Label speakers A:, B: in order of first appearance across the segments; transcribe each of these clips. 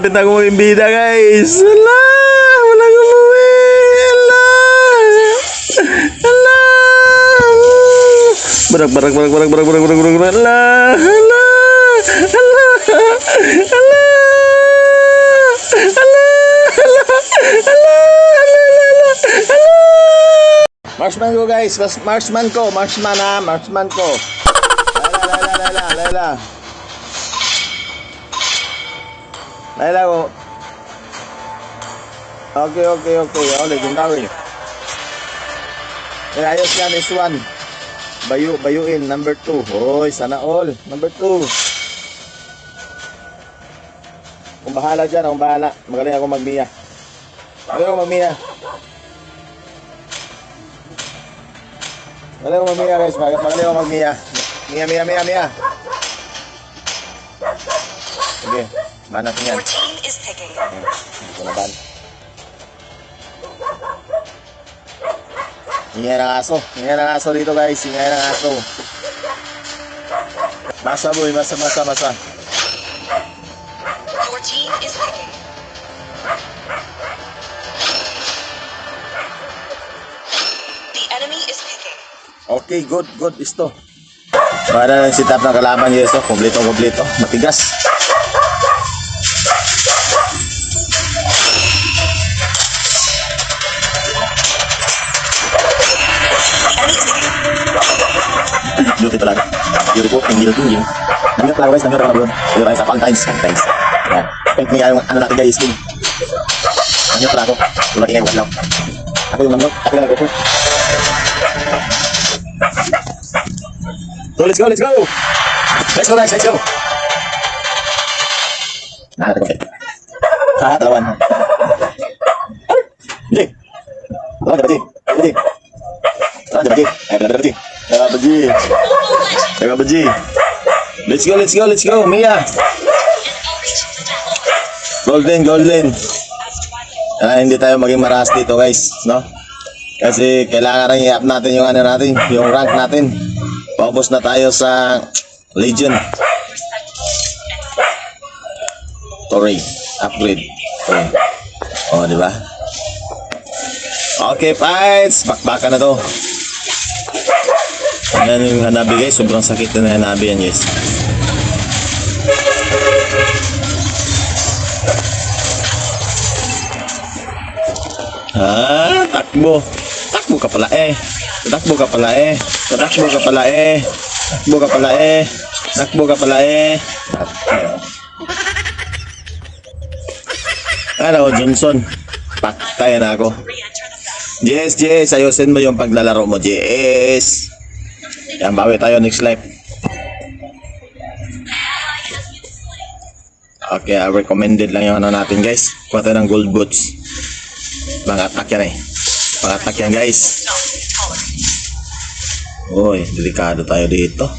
A: Kapit na kong imbida guys. Wala. Walang umuwi. Wala. Wala. Barak. Wala. Wala. Wala. Wala. Marksman ko guys. Marksman ko. Marksman ko. Layla ko. Okay. Oh, legendary. Ayos yan, this one. Bayuin, number 2. Hoy, sana all. Number 2. Kung bahala dyan, akong bahala. Magaling ako magmiya. Magaling ako magmiya guys. Magaling ako magmiya. Miya. Sige, ban natin yan. Hindi ko na ban. Ingay ng aso dito guys. Ingay ng aso. Masa boy, masa.
B: Your team is picking. The enemy is picking.
A: Okay, good. Isto. Para lang sit-up ng kalaban yes, kompleto. Matigas. Beauty talaga. Beautiful. Nangyot talaga guys. Nangyot tayo sa Valentine's. Yan. Paint niya yung ano natin guys. Nangyot talaga ako. Tulad ingay wala. Ako yung nangyot. Ako yung nag-go. So let's go. Let's go guys. Let's go. Dalawan. Jay. Baji. Let's go. Mia. Golden. Hindi tayo maging maras dito guys, no? Kasi kailangan rin i-up natin yung yung rank natin. Paubos na tayo sa Legion. Sorry, upgrade. Oh, di ba? Okay, fights. Bakbakan na to. Ayan yung Hanabi guys. Sobrang sakit na Hanabi yan guys. Takbo. Takbo ka pala eh. Ano, Johnson. Patay na ako. JS, ayusin mo yung paglalaro mo, JS. Yan, bawi tayo next life. Okay, recommended lang yung natin guys. Kuha tayo ng gold boots. Pang-attack yan guys. Uy, delikado tayo dito.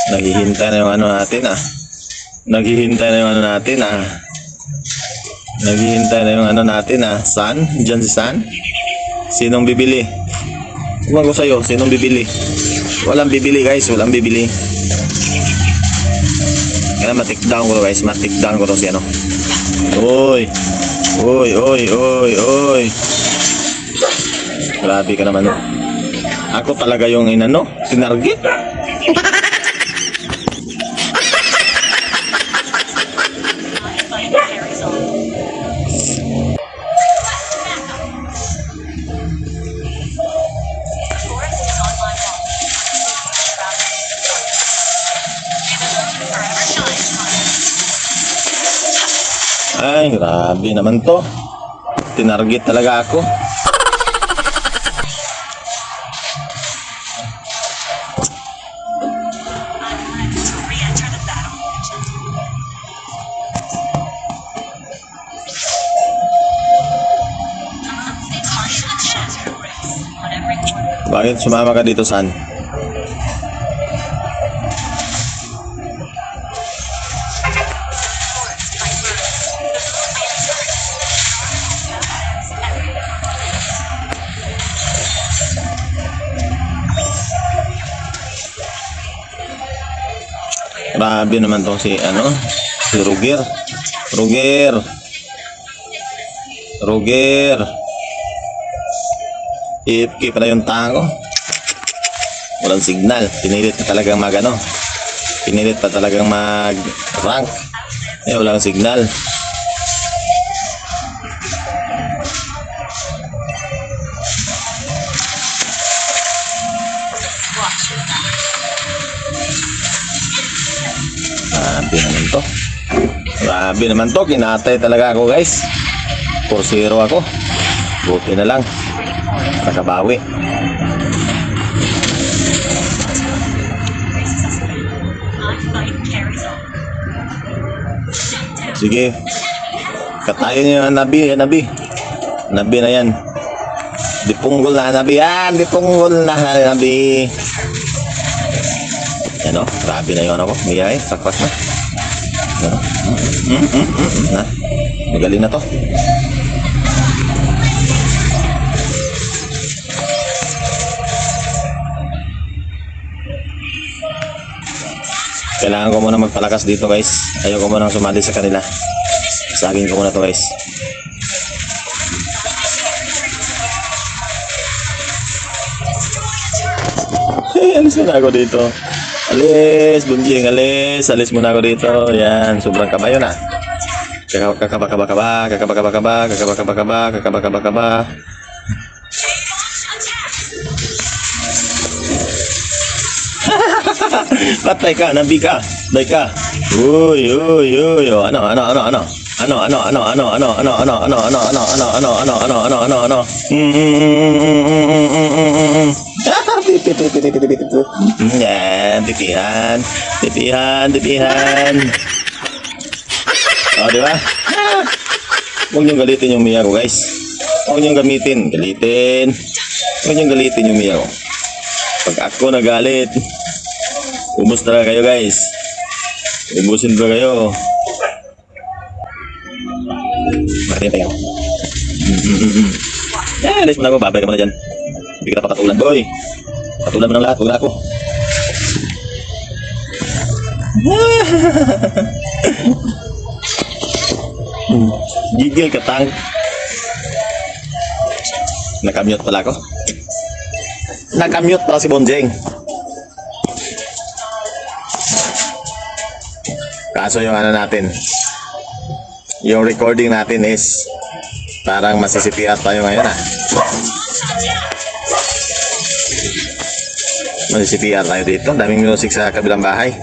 A: Naghihintay na yung San? Diyan si San? Sinong bibili? Huwag ko sa'yo, sinong bibili? Walang bibili guys, Kaya matikdown ko guys, to si ano. Oy. Grabe ka naman. Ako talaga yung tinarget. Ay, grabe naman to. Tinarget talaga ako. Bakit sumama ka dito, San?
C: Grabe naman tong si Roger. AFK pala yung tango. Walang signal. Pinilit pa talagang mag-rank. Walang signal. Grabe naman to. Kinatay talaga ako, guys. 4-0 ako. Buti na lang. Nakabawi. Sige. Katayin niyo yung Nabi na yan. Dipunggol na Nabi. Dipunggol na Nabi. Yan o. Grabe na yun ako. Miyay. Sakwas na. Magaling na to. Kailangan ko muna magpalakas dito, guys. Ayaw ko muna sumali sa kanila. Saging ko muna to, guys. Alis muna ako dito. Alis, bunjing, alis muna ako dito. Yan, sobrang kabayo na. Kakaba. Patay ka, Nabi ka. Day ka. Uy. Ano. Yan, tipihan. Oh, di ba? Huwag niyong galitin yung Mia ko, guys. Huwag niyong galitin yung Mia ko. Pag ako nagalit, ubos talaga kayo, guys. Ubusin ba kayo? Maraming tayo. Alis mo na ako. Babay ka muna dyan. Hindi kita papatulan, boy. Patulan mo ng lahat. Huwag na ako. Gigil ka, tang. Nakamute pala ako. Nakamute pala si Bonjeng. Kaso yung natin, yung recording natin is parang masisipiat tayo ngayon Masisipiat tayo dito. Daming music sa kabilang bahay.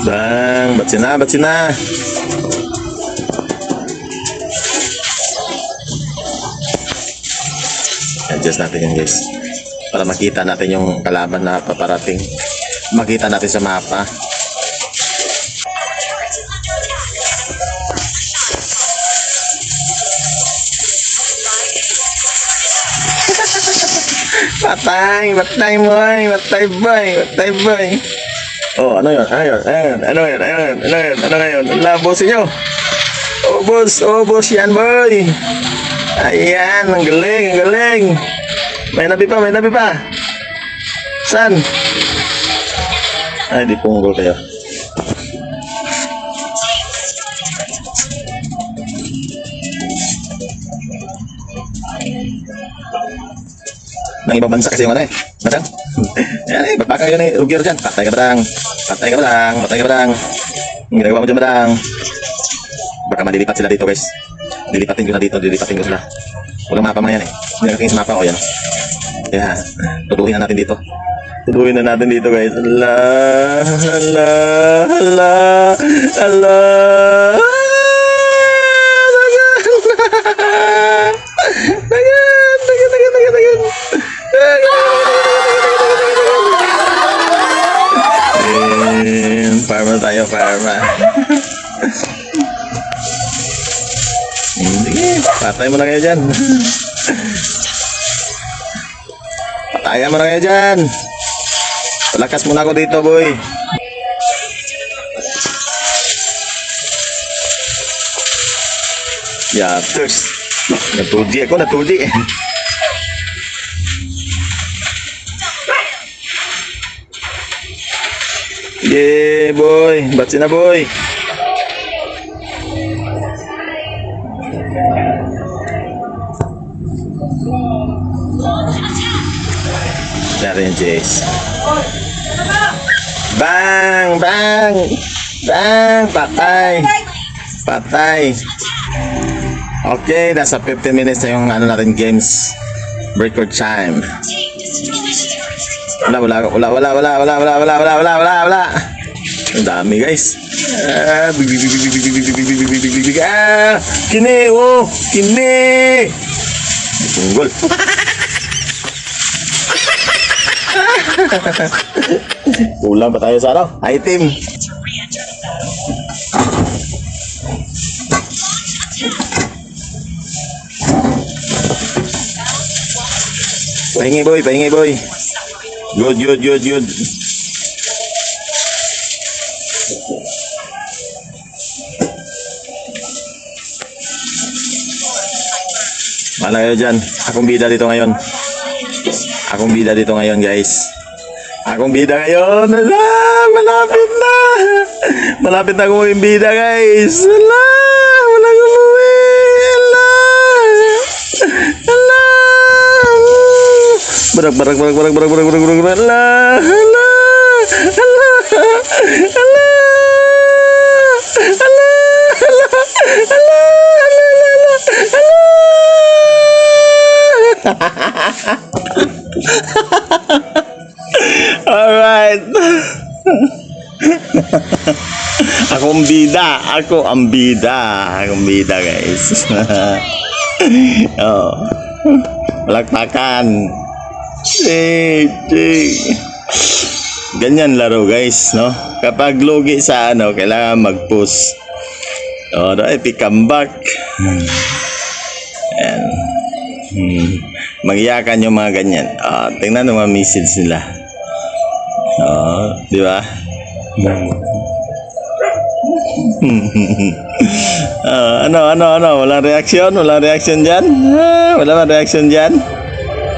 C: Bang, ba't sina? Adjust natin yun, guys. Para makita natin yung kalaban na paparating. Makita natin sa mapa. Patay boy. Oh, ano yun? Labosin nyo. Obos yan, boy. Ayan, ang galing. May nabi pa. San? Ay, di punggol kayo. Nang ibang bansa kasi yung Badang. Yan bakbaka yun Rugier dyan. Patay ka badang. Ang ginagawa mo dyan, badang. Baka malilipat sila dito, guys. Dilipatin ko sila. Walang mapa man yan Hindi nakatingin sa mapa, yan. Kaya, tutuhin na natin dito, guys. Allah. Farma. Sige, patay mo na kayo dyan. Lakas muna ako dito, boy. Yeah, first. Natuji ako, natuji. Yeah, boy. Batsi na, boy. Dari yung Jace. Bang! Bang! Bang! Patay! Patay! Okay, nasa 15 minutes na yung ano natin games. Record time. Wala. Ang dami, guys. Kini, oh! Kini! Tunggol. Kulang pa tayo sa ano? Item. Pahingi boy, pahingi boy. Good. Mana kayo dyan? Akong bida dito ngayon. Guys. Akong bida ngayon. Ala, malapit na. Malapit na akong maging bida, guys. Ala, wala akong umuwi. Ala. Barak. Ala. Alright. Ako ang bida, guys. Oh. Palakpakan. Ganyan laro, guys, no? Kapag lugi sa ano, kailangan mag-push. Oh, epic comeback. Ayan. Magiyakan yung mga ganyan. Tingnan mo mga missiles nila. Di ba? Ano? Walang reaksyon dyan? Wala ba reaksyon dyan?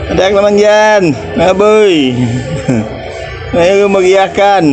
C: React naman dyan, mga boy. Ngayon magiyakan.